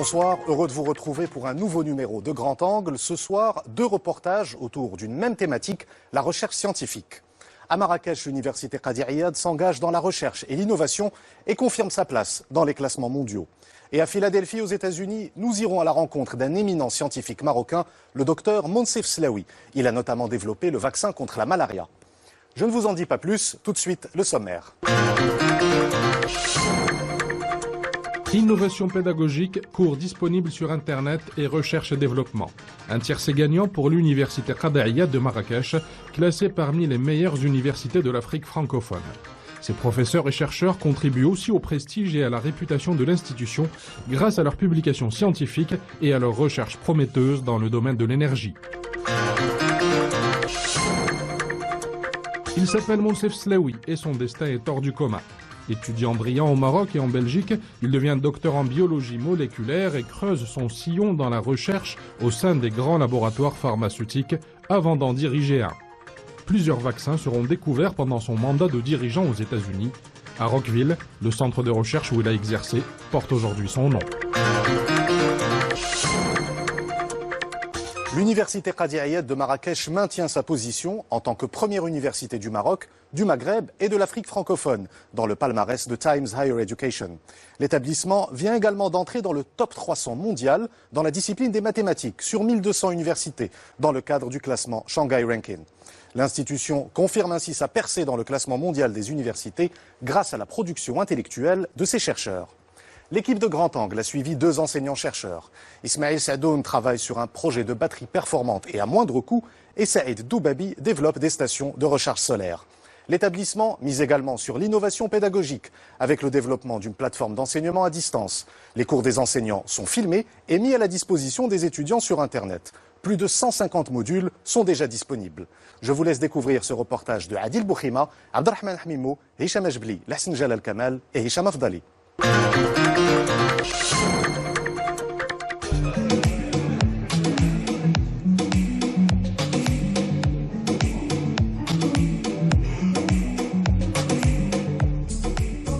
Bonsoir, heureux de vous retrouver pour un nouveau numéro de Grand Angle. Ce soir, 2 reportages autour d'une même thématique, la recherche scientifique. À Marrakech, l'université Qadi Iyad s'engage dans la recherche et l'innovation et confirme sa place dans les classements mondiaux. Et à Philadelphie, aux États-Unis, nous irons à la rencontre d'un éminent scientifique marocain, le docteur Monsef Slaoui. Il a notamment développé le vaccin contre la malaria. Je ne vous en dis pas plus, tout de suite le sommaire. Innovation pédagogique, cours disponibles sur Internet et recherche et développement. Un tiercé gagnant pour l'université Qadi Iyad de Marrakech, classée parmi les meilleures universités de l'Afrique francophone. Ces professeurs et chercheurs contribuent aussi au prestige et à la réputation de l'institution grâce à leurs publications scientifiques et à leurs recherches prometteuses dans le domaine de l'énergie. Il s'appelle Monsef Slaoui et son destin est hors du commun. Étudiant brillant au Maroc et en Belgique, il devient docteur en biologie moléculaire et creuse son sillon dans la recherche au sein des grands laboratoires pharmaceutiques avant d'en diriger un. Plusieurs vaccins seront découverts pendant son mandat de dirigeant aux États-Unis. À Rockville, le centre de recherche où il a exercé porte aujourd'hui son nom. L'université Qadi Iyad de Marrakech maintient sa position en tant que première université du Maroc, du Maghreb et de l'Afrique francophone dans le palmarès de Times Higher Education. L'établissement vient également d'entrer dans le top 300 mondial dans la discipline des mathématiques sur 1200 universités dans le cadre du classement Shanghai Ranking. L'institution confirme ainsi sa percée dans le classement mondial des universités grâce à la production intellectuelle de ses chercheurs. L'équipe de Grand Angle a suivi 2 enseignants-chercheurs. Ismaël Sadoun travaille sur un projet de batterie performante et à moindre coût, et Saïd Doubabi développe des stations de recharge solaire. L'établissement mise également sur l'innovation pédagogique avec le développement d'une plateforme d'enseignement à distance. Les cours des enseignants sont filmés et mis à la disposition des étudiants sur Internet. Plus de 150 modules sont déjà disponibles. Je vous laisse découvrir ce reportage de Adil Boukhima, Abdelrahman Hamimou, Hicham Ajbli, Lahsen Jalal Kamal et Hicham Afdali.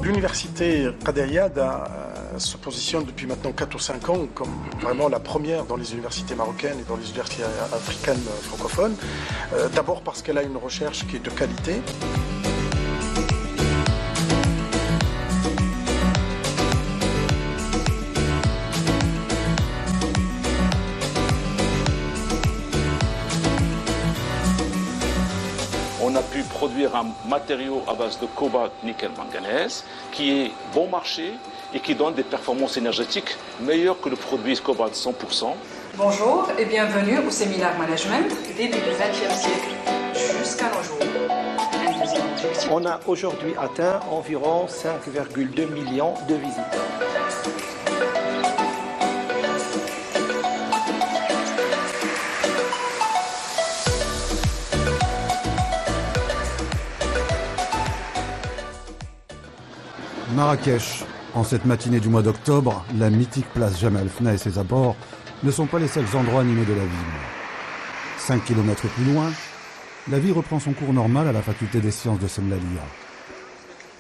L'université Qadi Iyad se positionne depuis maintenant 4 ou 5 ans comme vraiment la première dans les universités marocaines et dans les universités africaines francophones. D'abord parce qu'elle a une recherche qui est de qualité. On a pu produire un matériau à base de cobalt, nickel, manganèse, qui est bon marché et qui donne des performances énergétiques meilleures que le produit cobalt 100%. Bonjour et bienvenue au séminaire management début du XXe siècle jusqu'à nos jours. On a aujourd'hui atteint environ 5,2 millions de visiteurs. Marrakech. En cette matinée du mois d'octobre, la mythique place Jemaa el-Fna et ses abords ne sont pas les seuls endroits animés de la ville. 5 km plus loin, la vie reprend son cours normal à la faculté des sciences de Semlalia.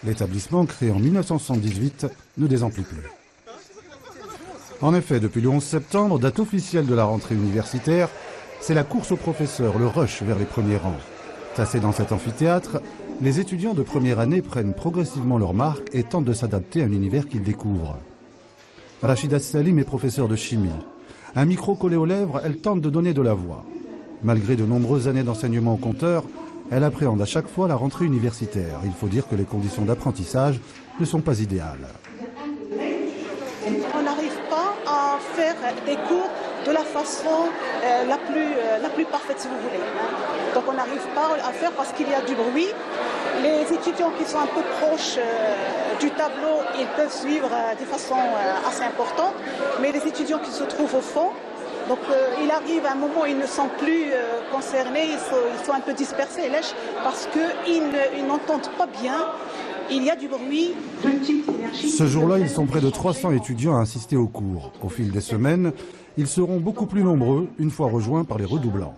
L'établissement, créé en 1978, ne désemplit plus. En effet, depuis le 11 septembre, date officielle de la rentrée universitaire, c'est la course aux professeurs, le rush vers les premiers rangs. Tassés dans cet amphithéâtre, les étudiants de première année prennent progressivement leur marque et tentent de s'adapter à un univers qu'ils découvrent. Rachida Salim est professeure de chimie. Un micro collé aux lèvres, elle tente de donner de la voix. Malgré de nombreuses années d'enseignement au compteur, elle appréhende à chaque fois la rentrée universitaire. Il faut dire que les conditions d'apprentissage ne sont pas idéales. On n'arrive pas à faire des cours de la façon la plus parfaite, si vous voulez. Donc on n'arrive pas à faire parce qu'il y a du bruit. Les étudiants qui sont un peu proches du tableau, ils peuvent suivre de façon assez importante, mais les étudiants qui se trouvent au fond, donc il arrive un moment où ils ne sont plus concernés, ils sont un peu dispersés, parce qu'ils n'entendent pas bien. Il y a du bruit. Ce jour-là, ils sont près de 300 étudiants à assister au cours. Au fil des semaines, ils seront beaucoup plus nombreux une fois rejoints par les redoublants.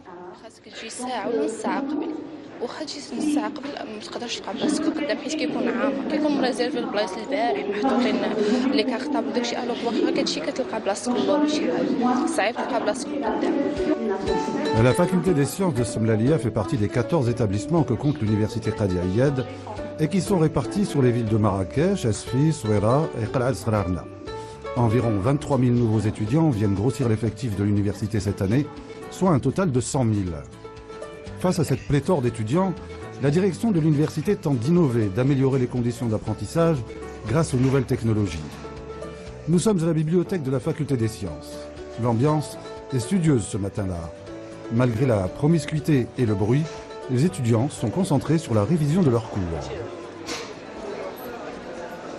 واخا تجي نص ساعه قبل ما تقدرش تلقى بلاصتك القدام حيت كيكون عامر كيكون مريزيرفي البلايص البارح محطوطين لي كارطابل داكشي الوغ واخا كتمشي كتلقى بلاصتك اللور شي حاجه صعيب تلقى بلاصتك القدام. La faculté des sciences de Semlalia fait partie des 14 établissements que compte l'université Qadi Ayad et qui sont répartis sur les villes de Marrakech, Asfi, Souera et Qal'ad Srarna. Environ 23 000 nouveaux étudiants viennent grossir l'effectif de l'université cette année, soit un total de 100 000. Face à cette pléthore d'étudiants, la direction de l'université tente d'innover, d'améliorer les conditions d'apprentissage grâce aux nouvelles technologies. Nous sommes à la bibliothèque de la faculté des sciences. L'ambiance est studieuse ce matin-là. Malgré la promiscuité et le bruit, les étudiants sont concentrés sur la révision de leurs cours.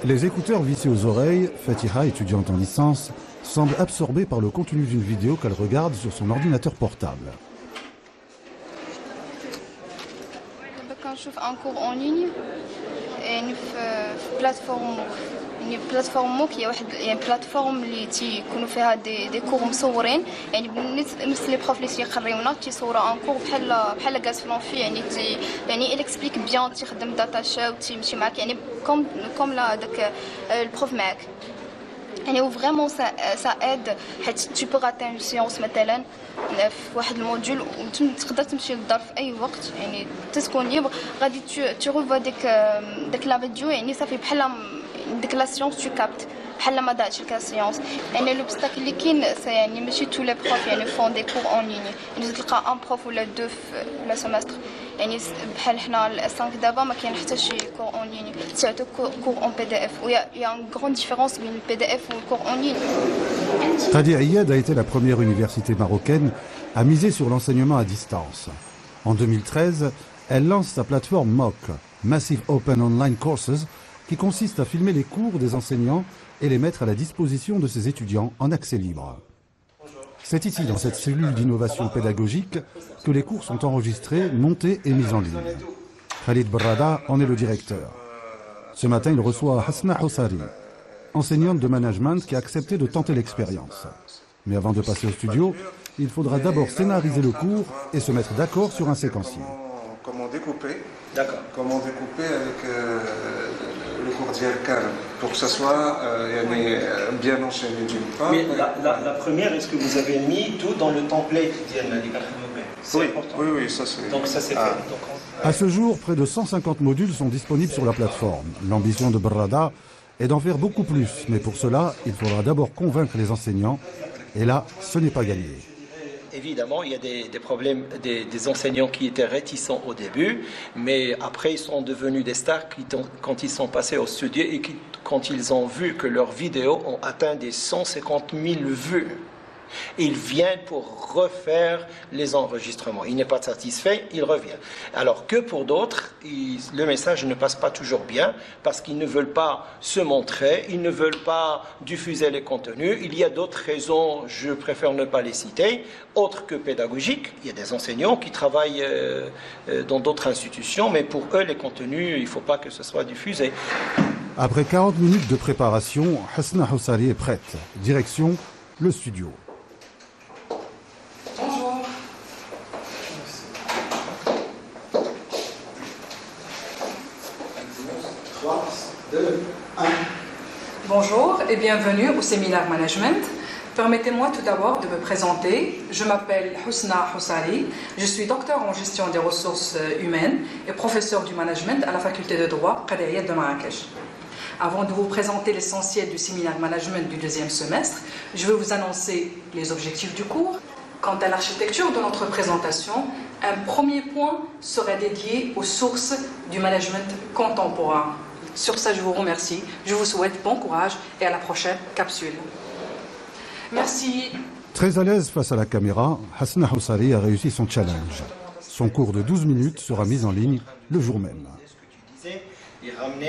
Les écouteurs vissés aux oreilles, Fatiha, étudiante en licence, semble absorbée par le contenu d'une vidéo qu'elle regarde sur son ordinateur portable. كنشوف ان كور اون ليني يعني في بلاتفورم يعني بلاتفورم موك هي واحد يعني بلاتفورم اللي تيكونوا فيها دي كور مصورين يعني مثل لي بروف اللي تيقريونا تيصوروا ان كور بحال جالس في لونفي يعني يعني il explique bien تيخدم داتا شو تيمشي معاك يعني كوم لا داك البروف معاك يعني فريمون سا اد حيت tu peux rater une séance مثلا في واحد الموديول وتقدر تمشي للدار في اي وقت يعني تكون ليبر غادي tu revois داك لا فيديو يعني صافي بحال ديك لا سيونس tu captes بحال ما داتش لك سيونس يعني لوبستاكل اللي كاين يعني ماشي تو لي بروف يعني فون دي كور اون ليني يعني تلقى ان بروف ولا دو في لا سيمستر يعني بحال حنا الاس 5 دابا ما كاين حتى شي كور اون ليني سيرتو كور اون بي دي اف ويا ان غران ديفيرونس بين البي دي اف والكور اون ليني. Qadi Ayad a été la première université marocaine à miser sur l'enseignement à distance. En 2013, elle lance sa plateforme MOOC, Massive Open Online Courses, qui consiste à filmer les cours des enseignants et les mettre à la disposition de ses étudiants en accès libre. C'est ici, dans cette cellule d'innovation pédagogique, que les cours sont enregistrés, montés et mis en ligne. Khalid Barrada en est le directeur. Ce matin, il reçoit Hasna Houssari, enseignante de management qui a accepté de tenter l'expérience. Mais avant de passer au studio, il faudra d'abord scénariser le cours et se mettre d'accord sur un séquencier. Comment découper. D'accord. Comment découper avec le cours d'Yalkan pour que ça soit bien enchaîné d'une part. Mais la première, est-ce que vous avez mis tout dans le template d'Yalkan? Oui, oui, ça c'est... Donc ça c'est fait. À ce jour, près de 150 modules sont disponibles sur la plateforme. L'ambition de Barrada est d'en faire beaucoup plus, mais pour cela, il faudra d'abord convaincre les enseignants, et là, ce n'est pas gagné. Évidemment, il y a des problèmes, des enseignants qui étaient réticents au début, mais après ils sont devenus des stars quand ils sont passés au studio et quand ils ont vu que leurs vidéos ont atteint des 150 000 vues. Ils viennent pour refaire les enregistrements. Il n'est pas satisfait, il revient. Alors que pour d'autres, le message ne passe pas toujours bien parce qu'ils ne veulent pas se montrer, ils ne veulent pas diffuser les contenus. Il y a d'autres raisons, je préfère ne pas les citer, autres que pédagogiques. Il y a des enseignants qui travaillent dans d'autres institutions, mais pour eux, les contenus, il ne faut pas que ce soit diffusé. Après 40 minutes de préparation, Hasna Houssari est prête. Direction, le studio. Bonjour et bienvenue au séminaire Management. Permettez-moi tout d'abord de me présenter. Je m'appelle Husna Houssari, je suis docteur en gestion des ressources humaines et professeur du management à la faculté de droit Qadi Ayad de Marrakech. Avant de vous présenter l'essentiel du séminaire Management du deuxième semestre, je vais vous annoncer les objectifs du cours. Quant à l'architecture de notre présentation, un premier point sera dédié aux sources du management contemporain. Sur ça, je vous remercie. Je vous souhaite bon courage et à la prochaine capsule. Merci. Très à l'aise face à la caméra, Hasna Houssari a réussi son challenge. Son cours de 12 minutes sera mis en ligne le jour même.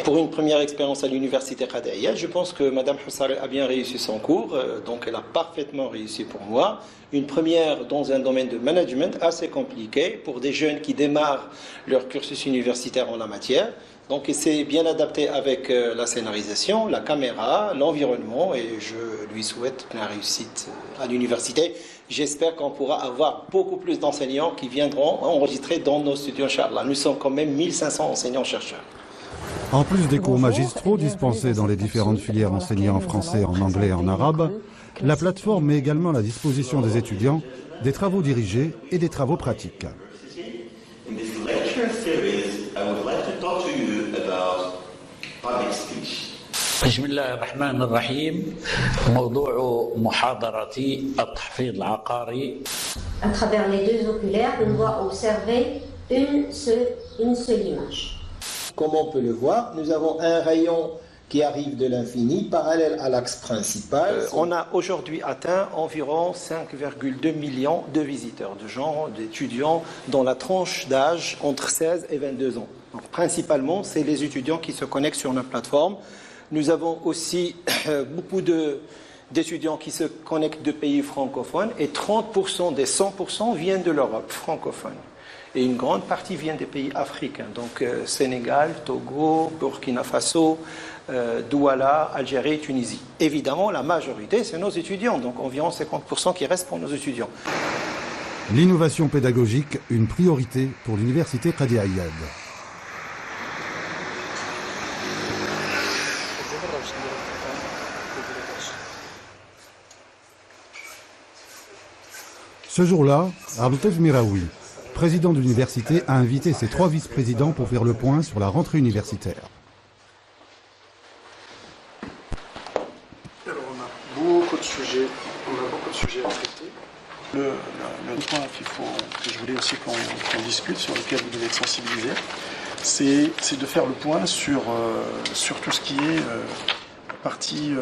Pour une première expérience à l'université Qadi Ayad, je pense que Mme Houssari a bien réussi son cours, donc elle a parfaitement réussi pour moi. Une première dans un domaine de management assez compliqué pour des jeunes qui démarrent leur cursus universitaire en la matière. Donc c'est bien adapté avec la scénarisation, la caméra, l'environnement, et je lui souhaite la réussite à l'université. J'espère qu'on pourra avoir beaucoup plus d'enseignants qui viendront enregistrer dans nos studios, Inch'Allah. Nous sommes quand même 1500 enseignants-chercheurs. En plus des cours magistraux dispensés dans les différentes filières enseignées en français, en anglais et en arabe, la plateforme met également à la disposition des étudiants des travaux dirigés et des travaux pratiques. بسم الله الرحمن الرحيم موضوع محاضرتي التحفيظ العقاري. À travers les deux oculaires, on doit observer une seule image. Comme on peut le voir, nous avons un rayon qui arrive de l'infini, parallèle à l'axe principal. On a aujourd'hui atteint environ 5,2 millions de visiteurs, de gens, d'étudiants dans la tranche d'âge entre 16 et 22 ans. Donc, principalement, c'est les étudiants qui se connectent sur notre plateforme. Nous avons aussi beaucoup d'étudiants qui se connectent de pays francophones et 30% des 100% viennent de l'Europe francophone. Et une grande partie vient des pays africains, donc Sénégal, Togo, Burkina Faso, Douala, Algérie, Tunisie. Évidemment, la majorité, c'est nos étudiants, donc environ 50% qui restent pour nos étudiants. L'innovation pédagogique, une priorité pour l'université Qadi Ayyad. Ce jour-là, Abdeltef Miraoui, président de l'université, a invité ses 3 vice-présidents pour faire le point sur la rentrée universitaire. Alors on a beaucoup de sujets à traiter. Le point que je voulais aussi qu'on discute, sur lequel vous devez être sensibilisés, c'est de faire le point sur tout ce qui est partie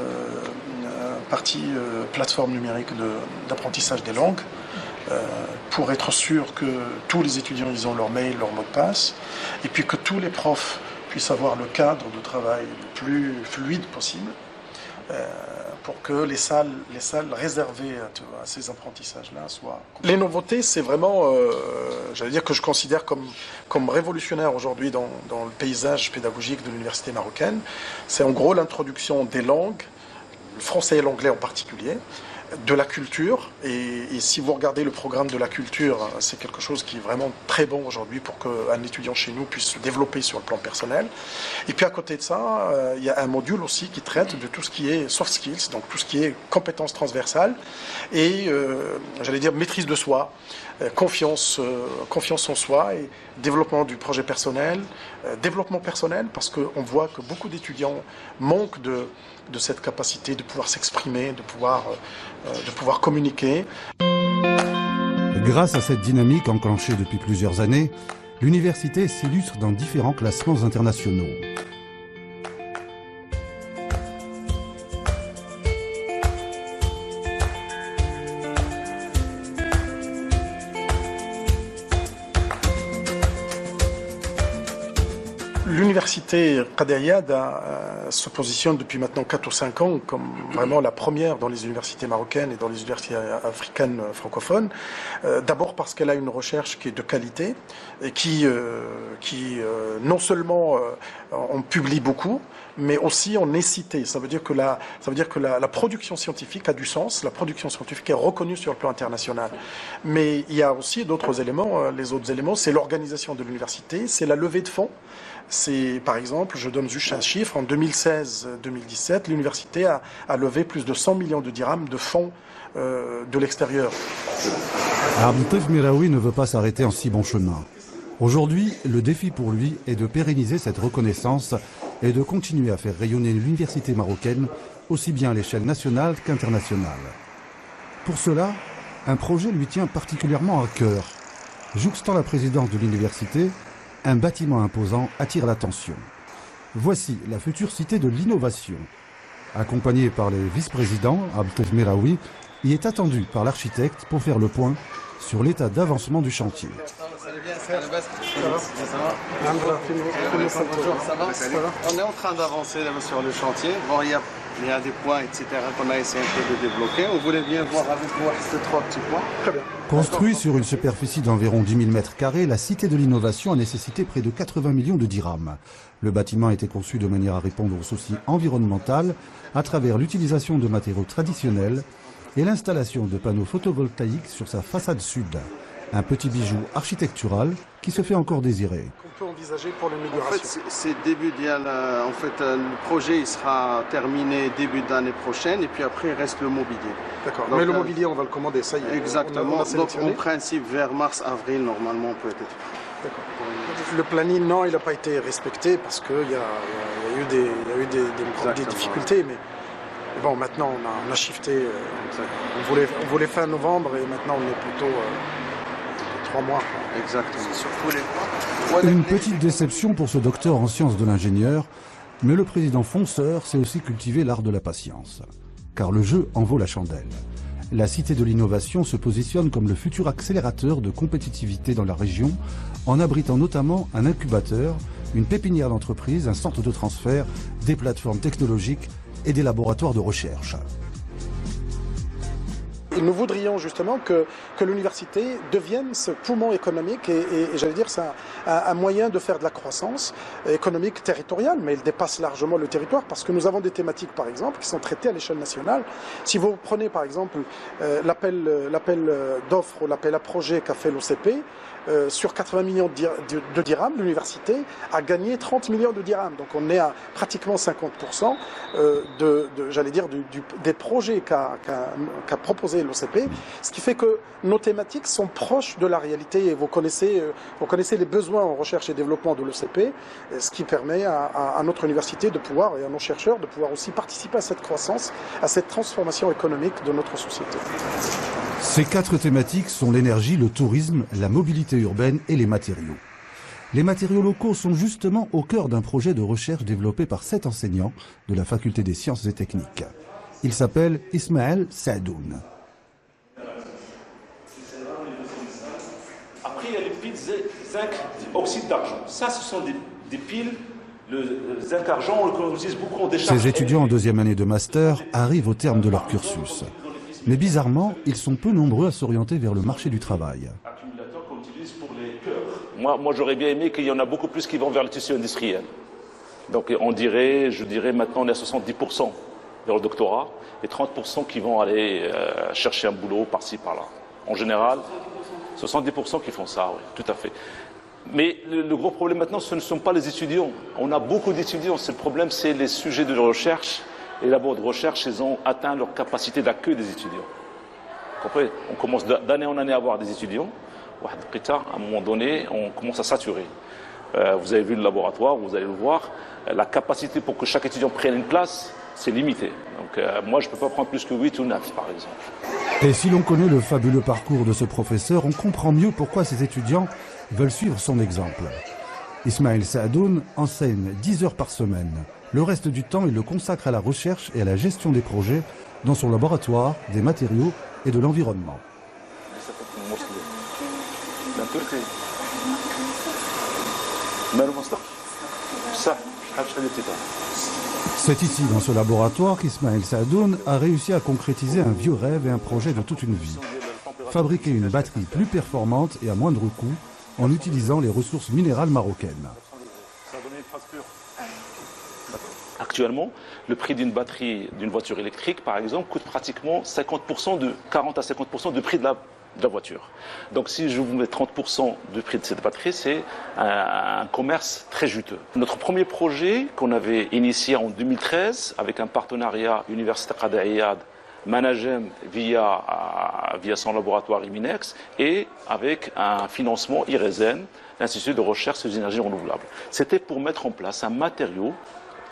plateforme numérique d'apprentissage des langues, pour être sûr que tous les étudiants ils ont leur mail, leur mot de passe, et puis que tous les profs puissent avoir le cadre de travail le plus fluide possible, pour que les salles réservées à ces apprentissages-là soient... Les nouveautés, c'est vraiment, j'allais dire que je considère comme révolutionnaire aujourd'hui dans le paysage pédagogique de l'université marocaine. C'est en gros l'introduction des langues, le français et l'anglais en particulier, de la culture, et si vous regardez le programme de la culture, c'est quelque chose qui est vraiment très bon aujourd'hui pour qu'un étudiant chez nous puisse se développer sur le plan personnel. Et puis à côté de ça, il y a un module aussi qui traite de tout ce qui est soft skills, donc tout ce qui est compétences transversales et j'allais dire maîtrise de soi, confiance en soi et développement du projet personnel, développement personnel, parce qu'on voit que beaucoup d'étudiants manquent de cette capacité de pouvoir s'exprimer, de pouvoir communiquer. Grâce à cette dynamique enclenchée depuis plusieurs années, l'université s'illustre dans différents classements internationaux. L'université Qadi Ayyad se positionne depuis maintenant 4 ou 5 ans comme vraiment la première dans les universités marocaines et dans les universités africaines francophones. D'abord parce qu'elle a une recherche qui est de qualité et qui non seulement on publie beaucoup, mais aussi on est cité. Ça veut dire que la production scientifique a du sens, la production scientifique est reconnue sur le plan international. Mais il y a aussi d'autres éléments. Les autres éléments, c'est l'organisation de l'université, c'est la levée de fonds. C'est, par exemple, je donne juste un chiffre, en 2016-2017, l'université a levé plus de 100 millions de dirhams de fonds de l'extérieur. Abdeltef Miraoui ne veut pas s'arrêter en si bon chemin. Aujourd'hui, le défi pour lui est de pérenniser cette reconnaissance et de continuer à faire rayonner l'université marocaine aussi bien à l'échelle nationale qu'internationale. Pour cela, un projet lui tient particulièrement à cœur. Jouxtant la présidence de l'université, un bâtiment imposant attire l'attention. Voici la future cité de l'innovation. Accompagné par les vice-présidents, Abdeltef Miraoui y est attendu par l'architecte pour faire le point sur l'état d'avancement du chantier. On est en train d'avancer sur le chantier. Bon, il y a Il y a des points, etc. qu'on a essayé un peu de débloquer. On voulait bien voir avec vous ces 3 petits points. Très bien. Construit sur une superficie d'environ 10 000 m², la Cité de l'Innovation a nécessité près de 80 millions de dirhams. Le bâtiment a été conçu de manière à répondre aux soucis environnementaux à travers l'utilisation de matériaux traditionnels et l'installation de panneaux photovoltaïques sur sa façade sud. Un petit bijou architectural qui se fait encore désirer. Qu'on peut envisager pour l'inauguration. En fait, c'est début le projet il sera terminé début d'année prochaine et puis après il reste le mobilier. D'accord. Mais le mobilier on va le commander, ça y est. Exactement. Donc en principe vers mars-avril normalement peut-être. D'accord. Le planning non, il n'a pas été respecté parce qu'il y a eu des difficultés, mais bon maintenant on a shifté. On voulait fin novembre et maintenant on est plutôt 3 mois. Exactement. Sur tous les mois. Une petite déception pour ce docteur en sciences de l'ingénieur, mais le président fonceur sait aussi cultiver l'art de la patience. Car le jeu en vaut la chandelle. La Cité de l'Innovation se positionne comme le futur accélérateur de compétitivité dans la région, en abritant notamment un incubateur, une pépinière d'entreprise, un centre de transfert, des plateformes technologiques et des laboratoires de recherche. Et nous voudrions justement que l'université devienne ce poumon économique et j'allais dire c'est un moyen de faire de la croissance économique territoriale, mais il dépasse largement le territoire parce que nous avons des thématiques par exemple qui sont traitées à l'échelle nationale. Si vous prenez par exemple l'appel d'offres ou l'appel à projet qu'a fait l'OCP, sur 80 millions de dirhams, l'université a gagné 30 millions de dirhams. Donc on est à pratiquement 50% des projets qu'a proposé l'OCP, ce qui fait que nos thématiques sont proches de la réalité et vous connaissez les besoins en recherche et développement de l'OCP, ce qui permet à notre université de pouvoir et à nos chercheurs de pouvoir aussi participer à cette croissance, à cette transformation économique de notre société. Ces 4 thématiques sont l'énergie, le tourisme, la mobilité urbaine et les matériaux. Les matériaux locaux sont justement au cœur d'un projet de recherche développé par 7 enseignants de la Faculté des sciences et techniques. Il s'appelle Ismaël Saadoun. Après, il y a les piles zinc oxyde d'argent. Ça, ce sont des piles. Le zinc argent, on l'utilise beaucoup en décharge. Ces étudiants en 2e année de master arrivent au terme de leur cursus. Mais bizarrement, ils sont peu nombreux à s'orienter vers le marché du travail. Accumulateurs qu'on utilise pour les cœurs. Moi j'aurais bien aimé qu'il y en a beaucoup plus qui vont vers le tissu industriel. Donc je dirais maintenant on est à 70% vers le doctorat et 30% qui vont aller chercher un boulot par-ci, par-là. En général, 70% qui font ça, oui, tout à fait. Mais le gros problème maintenant, ce ne sont pas les étudiants. On a beaucoup d'étudiants. Le problème, c'est les sujets de recherche. Et les labos de recherche, ils ont atteint leur capacité d'accueil des étudiants. Vous comprenez ? On commence d'année en année à avoir des étudiants. À un moment donné, on commence à saturer. Vous avez vu le laboratoire, vous allez le voir. La capacité pour que chaque étudiant prenne une place, c'est limité. Donc moi, je ne peux pas prendre plus que 8 ou 9, par exemple. Et si l'on connaît le fabuleux parcours de ce professeur, on comprend mieux pourquoi ces étudiants veulent suivre son exemple. Ismaël Saadoun enseigne 10 heures par semaine. Le reste du temps, il le consacre à la recherche et à la gestion des projets dans son laboratoire, des matériaux et de l'environnement. C'est ici, dans ce laboratoire, qu'Ismaël Saadoun a réussi à concrétiser un vieux rêve et un projet de toute une vie. Fabriquer une batterie plus performante et à moindre coût en utilisant les ressources minérales marocaines. Actuellement, le prix d'une batterie d'une voiture électrique, par exemple, coûte pratiquement 40 à 50% du prix de la voiture. Donc si je vous mets 30% du prix de cette batterie, c'est un commerce très juteux. Notre premier projet qu'on avait initié en 2013 avec un partenariat Université Qadi Iyad, Managem via son laboratoire Iminex et avec un financement IRESEN, l'Institut de recherche sur les énergies renouvelables. C'était pour mettre en place un matériau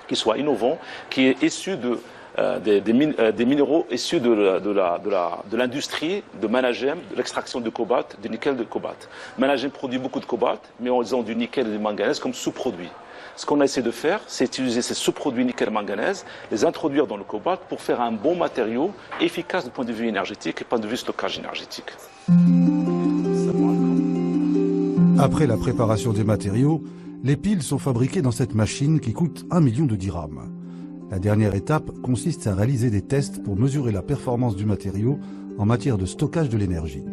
qui soit innovant, qui est issu des minéraux issus de l'industrie de Managem, de l'extraction de cobalt, du nickel de cobalt. Managem produit beaucoup de cobalt, mais ils ont du nickel et du manganèse comme sous-produits. Ce qu'on a essayé de faire, c'est utiliser ces sous-produits nickel-manganèse, les introduire dans le cobalt pour faire un bon matériau efficace du point de vue énergétique et du point de vue stockage énergétique. Après la préparation des matériaux, les piles sont fabriquées dans cette machine qui coûte 1 million de dirhams. La dernière étape consiste à réaliser des tests pour mesurer la performance du matériau en matière de stockage de l'énergie.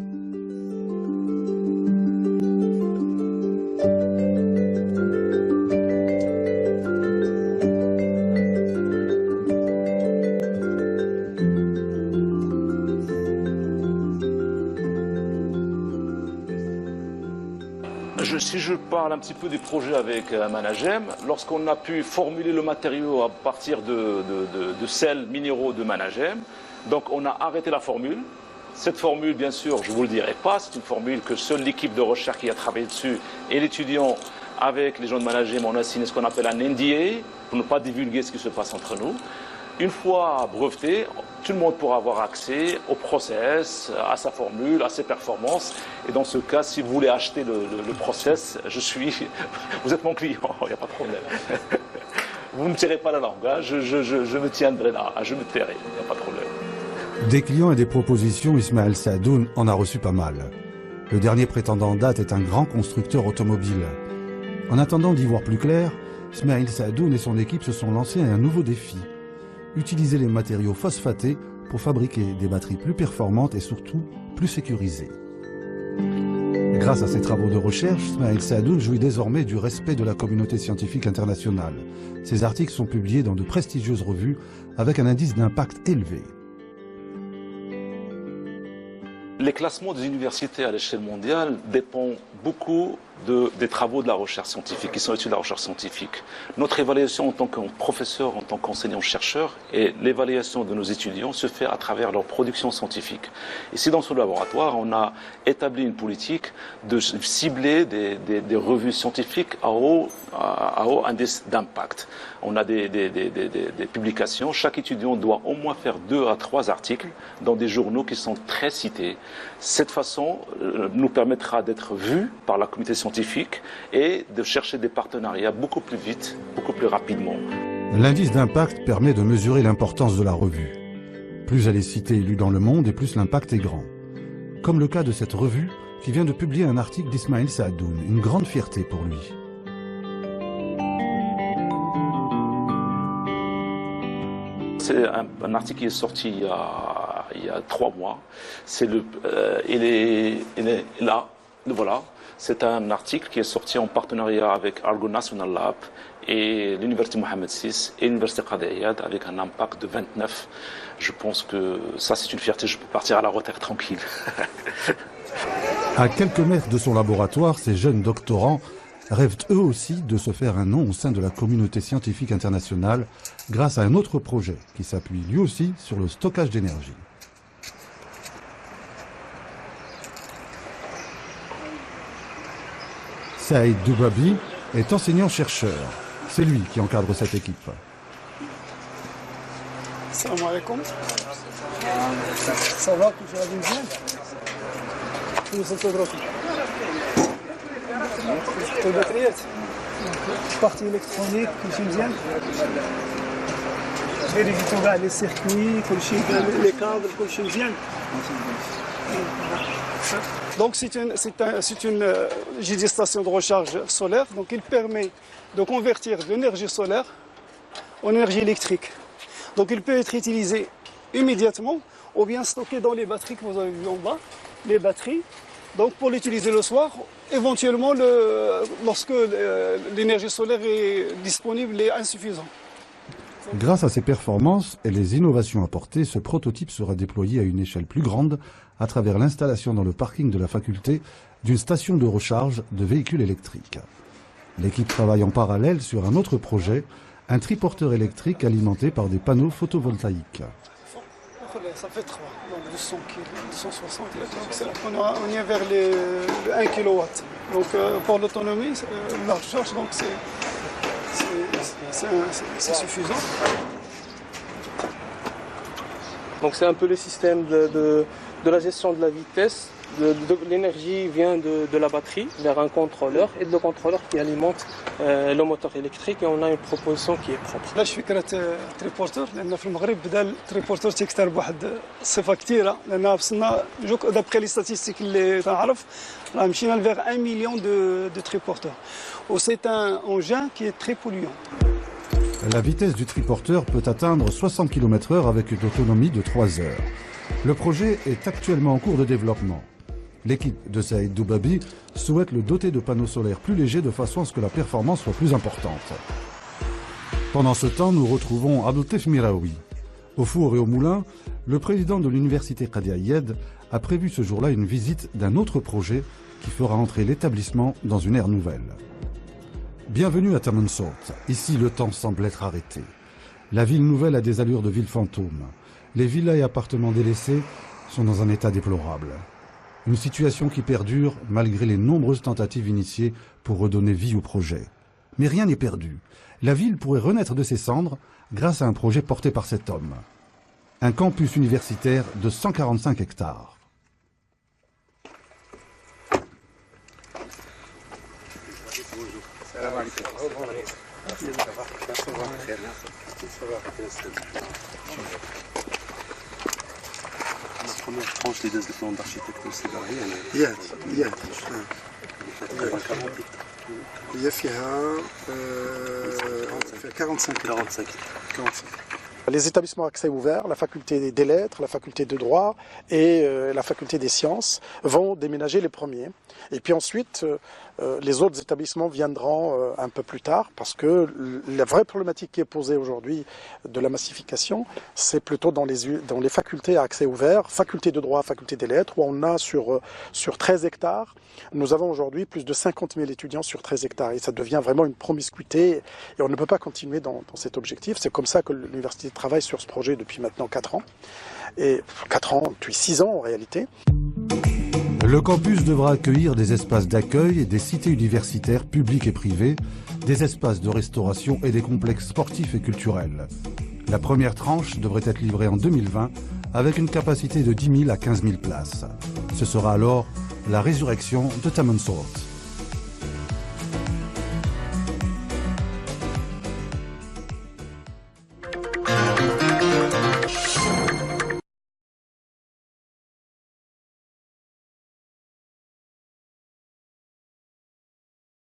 Si je parle un petit peu du projet avec Managem, lorsqu'on a pu formuler le matériau à partir de sels minéraux de Managem, donc on a arrêté la formule. Cette formule, bien sûr, je ne vous le dirai pas, c'est une formule que seule l'équipe de recherche qui a travaillé dessus et l'étudiant avec les gens de Managem, on a signé ce qu'on appelle un NDA pour ne pas divulguer ce qui se passe entre nous. Une fois breveté, tout le monde pourra avoir accès au process, à sa formule, à ses performances. Et dans ce cas, si vous voulez acheter le process, vous êtes mon client, il n'y a pas de problème. Vous ne me tirez pas la langue, hein, je me tiendrai là, je me tairai, il n'y a pas de problème. Des clients et des propositions, Ismaël Saadoun en a reçu pas mal. Le dernier prétendant en date est un grand constructeur automobile. En attendant d'y voir plus clair, Ismaël Saadoun et son équipe se sont lancés à un nouveau défi. Utiliser les matériaux phosphatés pour fabriquer des batteries plus performantes et surtout plus sécurisées. Grâce à ses travaux de recherche, Ismaël Saadoun jouit désormais du respect de la communauté scientifique internationale. Ses articles sont publiés dans de prestigieuses revues avec un indice d'impact élevé. Les classements des universités à l'échelle mondiale dépendent beaucoup des travaux de la recherche scientifique, qui sont issus de la recherche scientifique. Notre évaluation en tant que professeur, en tant qu'enseignant-chercheur, et l'évaluation de nos étudiants se fait à travers leur production scientifique. Ici, dans ce laboratoire, on a établi une politique de cibler des revues scientifiques à haut indice d'impact. On a des publications. Chaque étudiant doit au moins faire 2 à 3 articles dans des journaux qui sont très cités. Cette façon nous permettra d'être vus par la communauté scientifique et de chercher des partenariats beaucoup plus vite, beaucoup plus rapidement. L'indice d'impact permet de mesurer l'importance de la revue. Plus elle est citée et lue dans le monde, et plus l'impact est grand. Comme le cas de cette revue qui vient de publier un article d'Ismaël Saadoun, une grande fierté pour lui. C'est un article qui est sorti il y a 3 mois. Il est là, voilà. C'est un article qui est sorti en partenariat avec Argo National Lab et l'Université Mohamed VI et l'Université Qadi Iyad avec un impact de 29. Je pense que ça, c'est une fierté. Je peux partir à la retraite tranquille. À quelques mètres de son laboratoire, ces jeunes doctorants rêvent eux aussi de se faire un nom au sein de la communauté scientifique internationale grâce à un autre projet qui s'appuie lui aussi sur le stockage d'énergie. Saïd Doubabi est enseignant-chercheur. C'est lui qui encadre cette équipe. Salam alaikum. Ça va, tu fais bien? Nous sommes partie électronique, كلشي مزيان. فيريفيتو كاع لي سيركوي، كلشي لي كابل، كلشي مزيان. Donc c'est une j'ai dit station de recharge solaire, donc il permet de convertir de l'énergie solaire en énergie électrique. Donc il peut être utilisé immédiatement ou bien stocké dans les batteries que vous avez vues en bas, les batteries. Donc pour l'utiliser le soir, éventuellement lorsque l'énergie solaire est disponible et insuffisante. Grâce à ses performances et les innovations apportées, ce prototype sera déployé à une échelle plus grande à travers l'installation dans le parking de la faculté d'une station de recharge de véhicules électriques. L'équipe travaille en parallèle sur un autre projet, un triporteur électrique alimenté par des panneaux photovoltaïques. Ça fait 3, donc 200 kg, 260 kg. On est vers les 1 kW. Donc pour l'autonomie, la recharge, donc c'est suffisant. Donc c'est un peu le système de la gestion de la vitesse. L'énergie vient de la batterie vers un contrôleur et le contrôleur qui alimente le moteur électrique, et on a une proposition qui est propre. علاش فكرة تريبورتور؟ لأن في المغرب بدا التريبورتور تيكثر بواحد الصفة كثيرة، لأن وصلنا دابخي لي ستاتيستيك اللي تعرف راه مشينا vers 1 million de triporteurs. Et c'est un engin qui est très polluant. La vitesse du triporteur peut atteindre 60 km/h avec une autonomie de 3 heures. Le projet est actuellement en cours de développement. L'équipe de Saïd Doubabi souhaite le doter de panneaux solaires plus légers de façon à ce que la performance soit plus importante. Pendant ce temps, nous retrouvons Abdeltif Miraoui. Au four et au moulin, le président de l'université Qadi Ayad a prévu ce jour-là une visite d'un autre projet qui fera entrer l'établissement dans une ère nouvelle. Bienvenue à Tamansourt. Ici, le temps semble être arrêté. La ville nouvelle a des allures de ville fantôme. Les villas et appartements délaissés sont dans un état déplorable. Une situation qui perdure malgré les nombreuses tentatives initiées pour redonner vie au projet. Mais rien n'est perdu. La ville pourrait renaître de ses cendres grâce à un projet porté par cet homme. Un campus universitaire de 145 hectares. La première tranche des deux plans d'architecture séparés, il y a 45. Les établissements à accès ouvert, la faculté des lettres, la faculté de droit et la faculté des sciences vont déménager les premiers. Et puis ensuite, les autres établissements viendront un peu plus tard parce que la vraie problématique qui est posée aujourd'hui de la massification, c'est plutôt dans les facultés à accès ouvert, faculté de droit, faculté des lettres, où on a sur 13 hectares, nous avons aujourd'hui plus de 50 000 étudiants sur 13 hectares. Et ça devient vraiment une promiscuité et on ne peut pas continuer dans cet objectif. C'est comme ça que l'université travaille sur ce projet depuis maintenant 4 ans. Et 4 ans, depuis 6 ans en réalité. Le campus devra accueillir des espaces d'accueil et des cités universitaires publiques et privées, des espaces de restauration et des complexes sportifs et culturels. La première tranche devrait être livrée en 2020 avec une capacité de 10 000 à 15 000 places. Ce sera alors la résurrection de Tamansourt.